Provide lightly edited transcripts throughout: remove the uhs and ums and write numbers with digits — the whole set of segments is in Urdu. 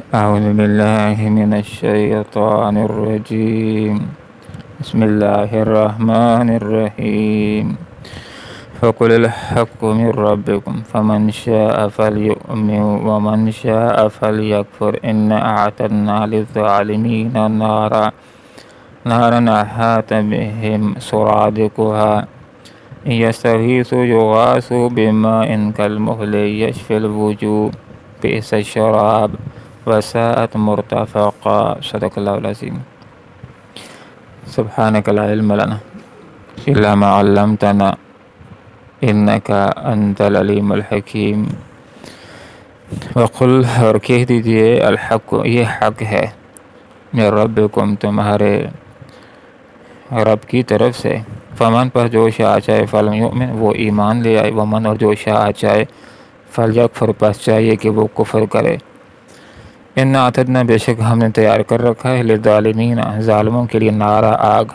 أعوذ بالله من الشيطان الرجيم. بسم الله الرحمن الرحيم. فقل الحق من ربكم فمن شاء فليؤمن ومن شاء فليكفر إنا أعتدنا للظالمين نارا أحاط بهم سرادقها إن يستغيثوا يغاثوا بماء كالمهل يشفي الوجوه بئس الشراب وساءت مرتفقا. صدق الله العظيم. سبحانك لا علم لنا إلا ما علمتنا إنك أنت العليم الحكيم. وقل اور کہہ دیجئے الحق یہ حق ہے من ربکم تمہارے رب کی طرف سے. فمن پر جو شاء چاہے فلیؤمن وہ ایمان لے آئے، ومن اور جو شاء چاہے فلیکفر پس چاہیے کہ وہ کفر کرے. انا اعتدنا بے شک ہم نے تیار کر رکھا ہے للظالمین ظالموں کے لیے نارا آگ،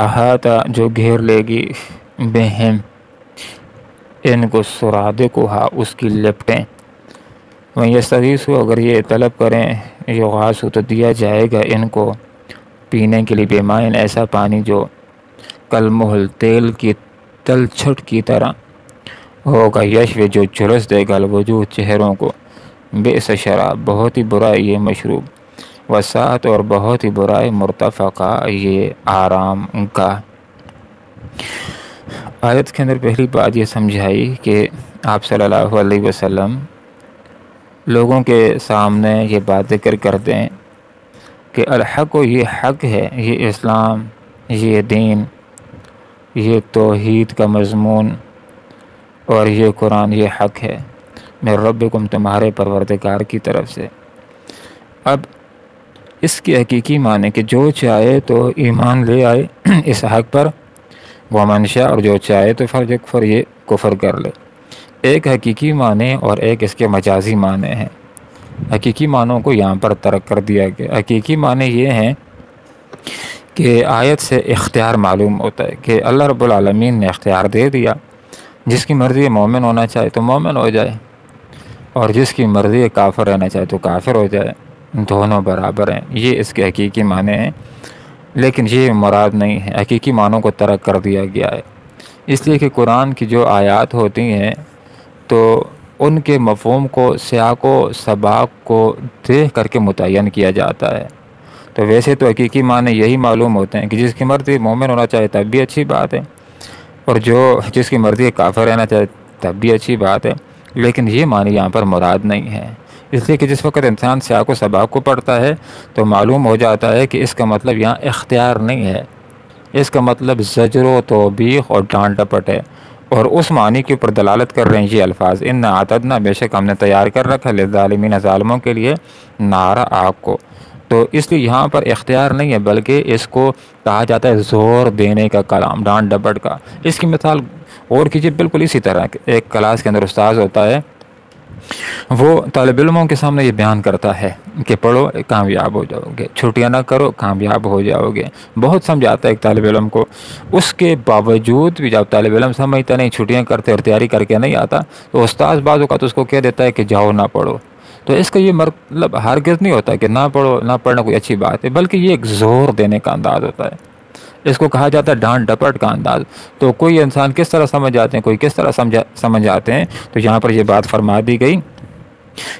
احاطہ جو گھیر لے گی بہم ان کو سرادقها اس کی لپٹیں. وَإِن يَسْتَغِيثُوا اگر یہ طلب کریں یغاثوا تو دیا جائے گا ان کو پینے کے لیے بمائن ایسا پانی جو کالمہل تیل کی تلچھٹ کی طرح ہوگا، یشوی جو جھلس دے گا الوجوہ چہروں کو، بئس شراب بہت ہی برا یہ مشروب، وساعت اور بہت ہی برا مرتفقہ یہ آرام کا. آیت کے اندر پہلی بات یہ سمجھائی کہ آپ صلی اللہ علیہ وسلم لوگوں کے سامنے یہ بات ذکر کر دیں کہ الحق یہ حق ہے، یہ اسلام، یہ دین، یہ توحید کا مضمون اور یہ قرآن یہ حق ہے من ربکم تمہارے پروردگار کی طرف سے. اب اس کی حقیقی معنی کہ جو چاہے تو ایمان لے آئے اس حق پر، ومن شاء اور جو چاہے تو فلیکفر یہ کفر کر لے. ایک حقیقی معنی اور ایک اس کے مجازی معنی ہیں. حقیقی معنوں کو یہاں پر ترک کر دیا گیا. حقیقی معنی یہ ہیں کہ آیت سے اختیار معلوم ہوتا ہے کہ اللہ رب العالمین نے اختیار دے دیا، جس کی مرضی مومن ہونا چاہے تو مومن ہو جائے اور جس کی مرضی کافر رہنا چاہے تو کافر ہو جائے، دونوں برابر ہیں. یہ اس کے حقیقی معنی ہیں، لیکن یہ مراد نہیں ہے. حقیقی معنوں کو ترک کر دیا گیا ہے اس لیے کہ قرآن کی جو آیات ہوتی ہیں تو ان کے مفہوم کو سیاق و سباق کو دیکھ کر کے متعین کیا جاتا ہے. تو ویسے تو حقیقی معنی یہی معلوم ہوتے ہیں کہ جس کی مرضی مومن ہونا چاہے تب بھی اچھی بات ہے، اور جس کی مرضی کافر رہنا چاہے تب بھی اچھی بات ہے، لیکن یہ معنی یہاں پر مراد نہیں ہے. اس لیے کہ جس وقت انسان سیاق و سباق کو پڑھتا ہے تو معلوم ہو جاتا ہے کہ اس کا مطلب یہاں اختیار نہیں ہے، اس کا مطلب زجر و توبیخ اور ڈانٹ ڈپٹ ہے، اور اس معنی کے اوپر دلالت کر رہے ہیں یہ الفاظ. انا اعتدنا بے شک ہم نے تیار کر رکھا للظالمین ظالموں کے لیے نارا آگ کو. تو اس لیے یہاں پر اختیار نہیں ہے بلکہ اس کو کہا جاتا ہے زور دینے کا کلام، ڈانٹ ڈپٹ کا. اس کی مثال غور کیجیے، بالکل اسی طرح ایک کلاس کے اندر استاذ ہوتا ہے، وہ طالب علموں کے سامنے یہ بیان کرتا ہے کہ پڑھو کامیاب ہو جاؤ گے، چھٹیاں نہ کرو کامیاب ہو جاؤ گے. بہت سمجھاتا ہے ایک طالب علم کو، اس کے باوجود بھی جب طالب علم سمجھتا نہیں، چھٹیاں کرتے اور تیاری کر کے نہیں آتا، تو استاذ بعض اوقات اس کو کہہ دیتا ہے کہ جاؤ نہ پڑھو. تو اس کا یہ مطلب ہرگز نہیں ہوتا کہ نہ پڑھو، نہ پڑھنا کوئی اچھی بات ہے، بلکہ یہ ایک زور دینے کا انداز ہوتا ہے. اس کو کہا جاتا ہے ڈانٹ ڈپٹ کا انداز. تو کوئی انسان کس طرح سمجھ جاتے ہیں، کوئی کس طرح سمجھ جاتے ہیں. تو یہاں پر یہ بات فرما دی گئی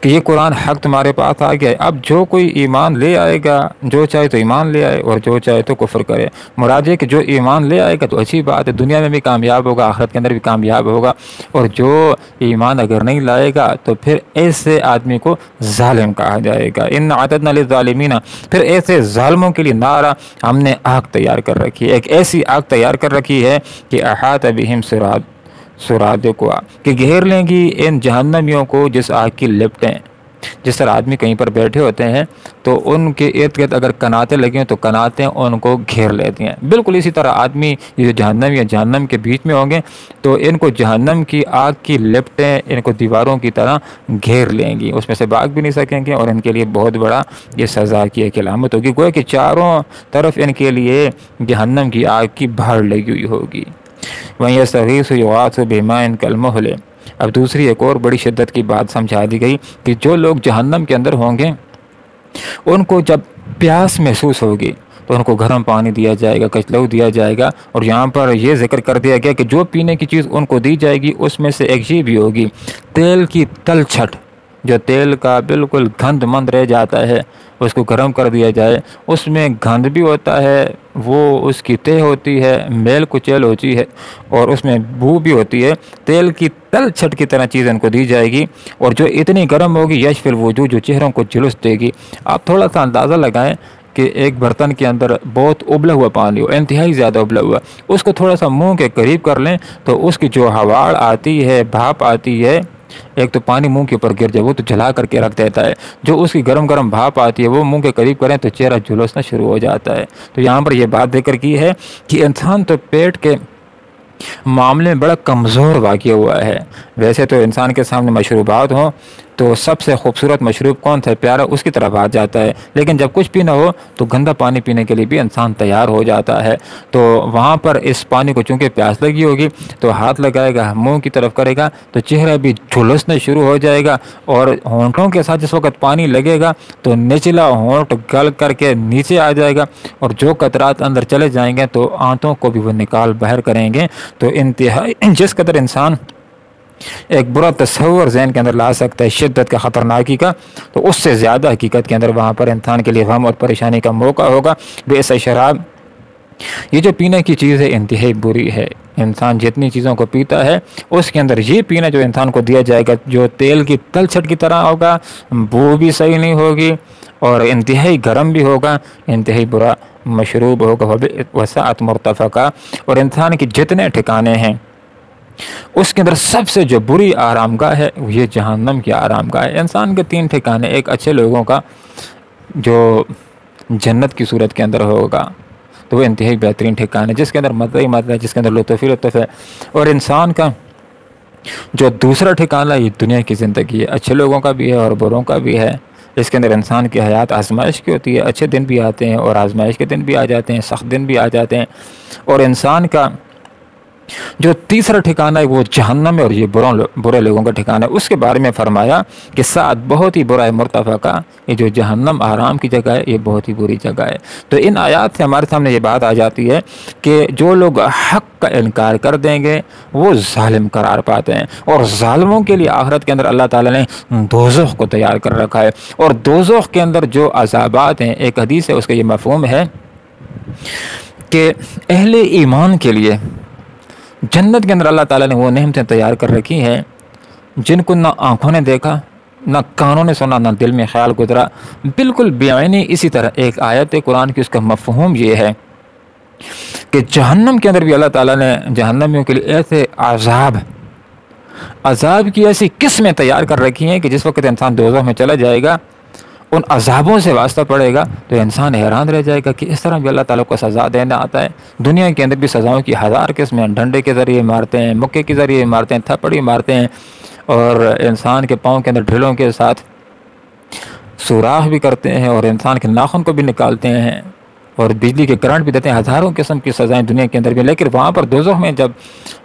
کہ یہ قرآن حق تمہارے پاس آ گیا ہے. اب جو کوئی ایمان لے آئے گا، جو چاہے تو ایمان لے آئے اور جو چاہے تو کفر کرے. مراد ہے کہ جو ایمان لے آئے گا تو اچھی بات ہے، دنیا میں بھی کامیاب ہوگا، آخرت کے اندر بھی کامیاب ہوگا. اور جو ایمان اگر نہیں لائے گا تو پھر ایسے آدمی کو ظالم کہا جائے گا. ان اعتدنا للظالمین، پھر ایسے ظالموں کے لیے نارا ہم نے آگ تیار کر رکھی ہے. ایک ایسی آگ تیار کر رکھی ہے کہ احاط بہم سرادقها کہ گھیر لیں گی ان جہنمیوں کو جس آگ کی لپٹیں. جس طرح آدمی کہیں پر بیٹھے ہوتے ہیں تو ان کے ارد گرد اگر کناتیں لگی ہیں تو کناتیں ان کو گھیر لیتی ہیں، بالکل اسی طرح آدمی یہ جو جہنم یا جہنم کے بیچ میں ہوں گے تو ان کو جہنم کی آگ کی لپٹیں ان کو دیواروں کی طرح گھیر لیں گی، اس میں سے بھاگ بھی نہیں سکیں گے، اور ان کے لیے بہت بڑا یہ سزا کی ایک علامت ہوگی. گویا کہ چاروں طرف ان کے لیے جہنم کی آگ کی بھاڑ لگی ہوئی ہوگی. وَإِن يَسْتَغِيثُوا يُغَاثُوا بِمَاءٍ كَالْمُهْلِ اب دوسری ایک اور بڑی شدت کی بات سمجھا دی گئی کہ جو لوگ جہنم کے اندر ہوں گے ان کو جب پیاس محسوس ہوگی تو ان کو گرم پانی دیا جائے گا، کچلو دیا جائے گا، اور یہاں پر یہ ذکر کر دیا گیا کہ جو پینے کی چیز ان کو دی جائے گی اس میں سے ایک یہ بھی ہوگی تیل کی تل چھٹ، جو تیل کا بالکل گند مند رہ جاتا ہے اس کو گرم کر دیا جائے، اس میں گند بھی ہوتا ہے، وہ اس کی تہ ہوتی ہے، میل کچیل ہوتی ہے، اور اس میں بو بھی ہوتی ہے، تیل کی تل چھٹ کی طرح چیز ان کو دی جائے گی، اور جو اتنی گرم ہوگی یشفی الوجوہ، جو چہروں کو جلوس دے گی۔ آپ تھوڑا سا اندازہ لگائیں کہ ایک برتن کے اندر بہت ابلا ہوا پانی ہو، انتہائی زیادہ ابلا ہوا، اس کو تھوڑا سا منہ کے قریب کر لیں تو اس کی جو ہواڑ آتی ہے، بھاپ آتی ہے، ایک تو پانی منہ کے اوپر گر جائے وہ تو جلا کر کے رکھ دیتا ہے، جو اس کی گرم گرم بھاپ آتی ہے وہ منہ کے قریب کریں تو چہرہ جھلسنا شروع ہو جاتا ہے۔ تو یہاں پر یہ بات ذکر کی ہے کہ انسان تو پیٹ کے معاملے میں بڑا کمزور واقع ہوا ہے۔ ویسے تو انسان کے سامنے مشروبات ہوں تو سب سے خوبصورت مشروب کون سا پیارا اس کی طرف آ جاتا ہے، لیکن جب کچھ پینا ہو تو گندا پانی پینے کے لیے بھی انسان تیار ہو جاتا ہے۔ تو وہاں پر اس پانی کو چونکہ پیاس لگی ہوگی تو ہاتھ لگائے گا، منہ کی طرف کرے گا تو چہرہ بھی جھلسنا شروع ہو جائے گا، اور ہونٹوں کے ساتھ جس وقت پانی لگے گا تو نچلا ہونٹ گل کر کے نیچے آ جائے گا، اور جو قطرات اندر چلے جائیں گے تو آنتوں کو بھی وہ نکال باہر کریں گے۔ تو انتہائی جس قدر انسان ایک برا تصور ذہن کے اندر لا سکتا ہے شدت کا، خطرناکی کا، تو اس سے زیادہ حقیقت کے اندر وہاں پر انسان کے لیے غم اور پریشانی کا موقع ہوگا۔ بئس شراب، یہ جو پینے کی چیز ہے انتہائی بری ہے۔ انسان جتنی چیزوں کو پیتا ہے اس کے اندر یہ پینا جو انسان کو دیا جائے گا جو تیل کی تل چھٹ کی طرح ہوگا، بو بھی صحیح نہیں ہوگی اور انتہائی گرم بھی ہوگا، انتہائی برا مشروب ہوگا، وسعت مرتفقہ، اور انسان کے جتنے ٹھکانے ہیں اس کے اندر سب سے جو بری آرام گاہ ہے یہ جہنم کی آرام گاہ ہے۔ انسان کے 3 ٹھکانے، ایک اچھے لوگوں کا جو جنت کی صورت کے اندر ہوگا تو وہ انتہائی بہترین ٹھکانے جس کے اندر مزہ ہی مزہ ہے، جس کے اندر لطف ہی لطف ہے، اور انسان کا جو دوسرا ٹھکانہ یہ دنیا کی زندگی ہے، اچھے لوگوں کا بھی ہے اور بروں کا بھی ہے۔ اس کے اندر انسان کی حیات آزمائش کی ہوتی ہے، اچھے دن بھی آتے ہیں اور آزمائش کے دن بھی آ جاتے ہیں، سخت دن بھی آ جاتے ہیں، اور انسان کا جو تیسرا ٹھکانہ ہے وہ جہنم ہے اور یہ برے لوگوں کا ٹھکانہ ہے۔ اس کے بارے میں فرمایا کہ ساتھ بہت ہی برا ہے مرتفقہ، یہ جو جہنم آرام کی جگہ ہے یہ بہت ہی بری جگہ ہے۔ تو ان آیات سے ہمارے سامنے یہ بات آ جاتی ہے کہ جو لوگ حق کا انکار کر دیں گے وہ ظالم قرار پاتے ہیں، اور ظالموں کے لیے آخرت کے اندر اللہ تعالیٰ نے دوزخ کو تیار کر رکھا ہے، اور دوزخ کے اندر جو عذابات ہیں، ایک حدیث ہے اس کا یہ مفہوم ہے کہ اہل ایمان کے لیے جنت کے اندر اللہ تعالیٰ نے وہ نعمتیں تیار کر رکھی ہیں جن کو نہ آنکھوں نے دیکھا، نہ کانوں نے سنا، نہ دل میں خیال گزرا، بالکل بعینی اسی طرح ایک آیت قرآن کی اس کا مفہوم یہ ہے کہ جہنم کے اندر بھی اللہ تعالیٰ نے جہنمیوں کے لیے ایسے عذاب کی ایسی قسمیں تیار کر رکھی ہیں کہ جس وقت انسان دوزخ میں چلا جائے گا ان عذابوں سے واسطہ پڑے گا تو انسان حیران رہ جائے گا کہ اس طرح بھی اللہ تعالیٰ کو سزا دینا آتا ہے۔ دنیا کے اندر بھی سزاؤں کی 1000 قسمیں، ڈنڈے کے ذریعے مارتے ہیں، مکے کے ذریعے مارتے ہیں، تھپڑی مارتے ہیں، اور انسان کے پاؤں کے اندر ڈھیلوں کے ساتھ سوراخ بھی کرتے ہیں، اور انسان کے ناخن کو بھی نکالتے ہیں، اور بجلی کے کرنٹ بھی دیتے ہیں، 1000 قسم کی سزائیں دنیا کے اندر بھی۔ لیکن وہاں پر دوزخ میں جب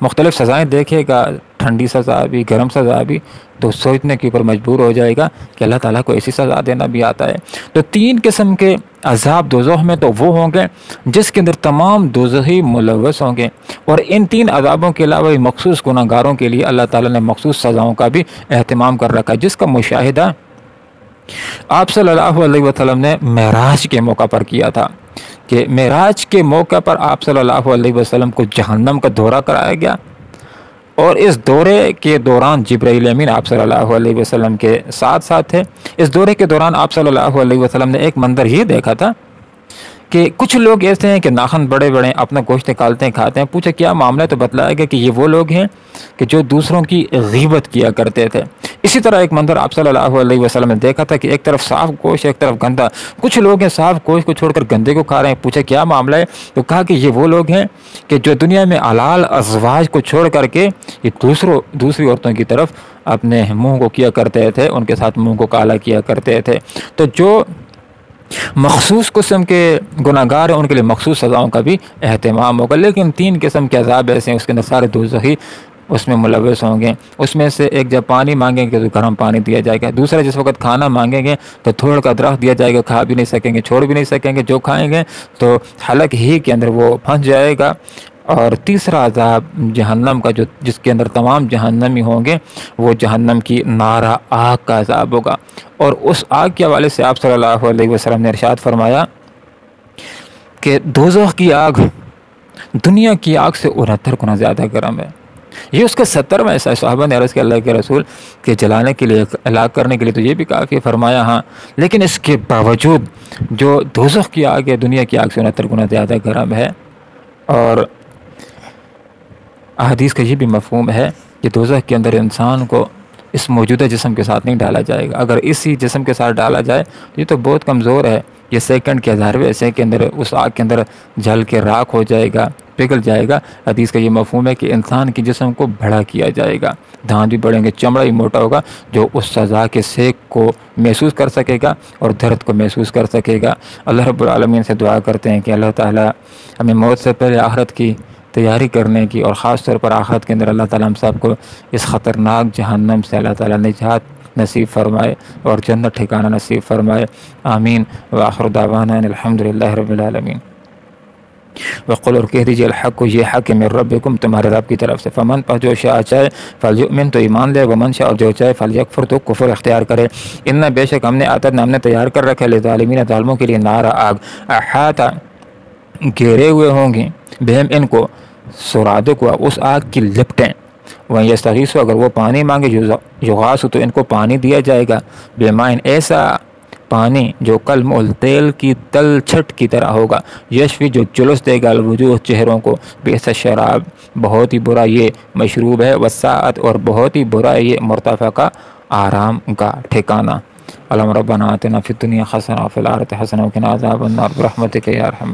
مختلف سزائیں دیکھے گا، ٹھنڈی سزا بھی، گرم سزا بھی، تو سوچنے کے اوپر مجبور ہو جائے گا کہ اللہ تعالیٰ کو ایسی سزا دینا بھی آتا ہے۔ تو 3 قسم کے عذاب دوزخ میں تو وہ ہوں گے جس کے اندر تمام دوزخی ملوث ہوں گے، اور ان 3 عذابوں کے علاوہ مخصوص گناہ گاروں کے لیے اللہ تعالیٰ نے مخصوص سزاؤں کا بھی اہتمام کر رکھا ہے، جس کا مشاہدہ آپ صلی اللہ علیہ وسلم نے معراج کے موقع پر کیا تھا کہ معراج کے موقع پر آپ صلی اللہ علیہ وسلم کو جہنم کا دورہ کرایا گیا، اور اس دورے کے دوران جبرائیل امین آپ صلی اللہ علیہ وسلم کے ساتھ تھے۔ اس دورے کے دوران آپ صلی اللہ علیہ وسلم نے ایک منظر یہ دیکھا تھا کہ کچھ لوگ ایسے ہیں کہ ناخن بڑے بڑے اپنا گوشت نکالتے ہیں، کھاتے ہیں۔ پوچھا کیا معاملہ ہے تو بتلایا گیا کہ یہ وہ لوگ ہیں کہ جو دوسروں کی غیبت کیا کرتے تھے۔ اسی طرح ایک منظر آپ صلی اللہ علیہ وسلم نے دیکھا تھا کہ ایک طرف صاف گوشت، ایک طرف گندا، کچھ لوگ ہیں صاف گوشت کو چھوڑ کر گندے کو کھا رہے ہیں۔ پوچھا کیا معاملہ ہے تو کہا کہ یہ وہ لوگ ہیں کہ جو دنیا میں حلال ازواج کو چھوڑ کر کے یہ دوسری عورتوں کی طرف اپنے منہ کو کیا کرتے تھے، ان کے ساتھ منہ کو کالا کیا کرتے تھے۔ تو جو مخصوص قسم کے گناہ گار ہیں ان کے لیے مخصوص سزاؤں کا بھی اہتمام ہوگا، لیکن 3 قسم کے عذاب ایسے ہیں اس کے اندر سارے دوزخی اس میں ملوث ہوں گے۔ اس میں سے ایک جب پانی مانگیں گے تو گرم پانی دیا جائے گا، دوسرا جس وقت کھانا مانگیں گے تو تھوڑ کا درخت دیا جائے گا، کھا بھی نہیں سکیں گے، چھوڑ بھی نہیں سکیں گے، جو کھائیں گے تو حلق ہی کے اندر وہ پھنس جائے گا۔ اور تیسرا عذاب جہنم کا جس کے اندر تمام جہنمی ہوں گے، وہ جہنم کی نارا آگ کا عذاب ہوگا۔ اور اس آگ کے حوالے سے آپ صلی اللہ علیہ وسلم نے ارشاد فرمایا کہ دوزخ کی آگ دنیا کی آگ سے 69 گنا زیادہ گرم ہے۔ یہ اس کا 70واں ایسا ہے۔ صحابہ نے عرض کیا اللہ کے رسول کہ جلانے کے لیے، ہلاک کرنے کے لیے تو یہ بھی کافی، فرمایا ہاں، لیکن اس کے باوجود جو دوزخ کی آگ ہے دنیا کی آگ سے 69 گنا زیادہ گرم ہے۔ اور احادیث کا یہ بھی مفہوم ہے کہ دوزخ کے اندر انسان کو اس موجودہ جسم کے ساتھ نہیں ڈالا جائے گا، اگر اسی جسم کے ساتھ ڈالا جائے یہ تو بہت کمزور ہے، یہ سیکنڈ کے 1000ویں حصے کے اندر اس آگ کے اندر جل کے راکھ ہو جائے گا، پگھل جائے گا۔ حدیث کا یہ مفہوم ہے کہ انسان کے جسم کو بڑا کیا جائے گا، دھان بھی بڑھیں گے، چمڑا ہی موٹا ہوگا، جو اس سزا کے سیک کو محسوس کر سکے گا اور درد کو محسوس کر سکے گا۔ اللہ رب العالمین سے دعا کرتے ہیں کہ اللہ تعالیٰ ہمیں موت سے پہلے آخرت کی تیاری کرنے کی، اور خاص طور پر آخرت کے اندر اللہ تعالیٰ ہم سب کو اس خطرناک جہنم سے اللہ تعالیٰ نجات نصیب فرمائے اور جنت ٹھکانہ نصیب فرمائے، آمین۔ وآخر دعوانا ان الحمدللہ رب العالمین۔ وقل، اور کہہ دیجیے، الحق، یہ حق ہے من ربکم، تمہارے رب کی طرف سے، فمن، پر جو شاء چاہے، فلیؤمن، تو ایمان لے، ومن شاء، اور جو چاہے، فلیکفر، تو کفر اختیار کرے۔ ان بے شک ہم نے ہم نے تیار کر رکھے للظالمین، ظالموں کے لیے، نارا، آگ، احاطہ، گھیرے ہوئے ہوں گے، بہم، ان کو، سرادق کو، اس آگ کی لپٹیں، وہ یستغیثوا، اگر وہ پانی مانگے، یغاثوا، تو ان کو پانی دیا جائے گا، بمائن، ایسا پانی جو کالمہل، تیل کی تل چھٹ کی طرح ہوگا، یشفی، جو جلس دے گا، الوجوہ، چہروں کو، بئس الشراب، بہت ہی برا یہ مشروب ہے، وساعت، اور بہت ہی برا یہ مرتفقہ آرام کا ٹھکانہ۔ اللہم ربنا آتنا فی الدنیا حسنہ وفی الآخرۃ حسنہ وقنا عذاب النار برحمتک یا ارحم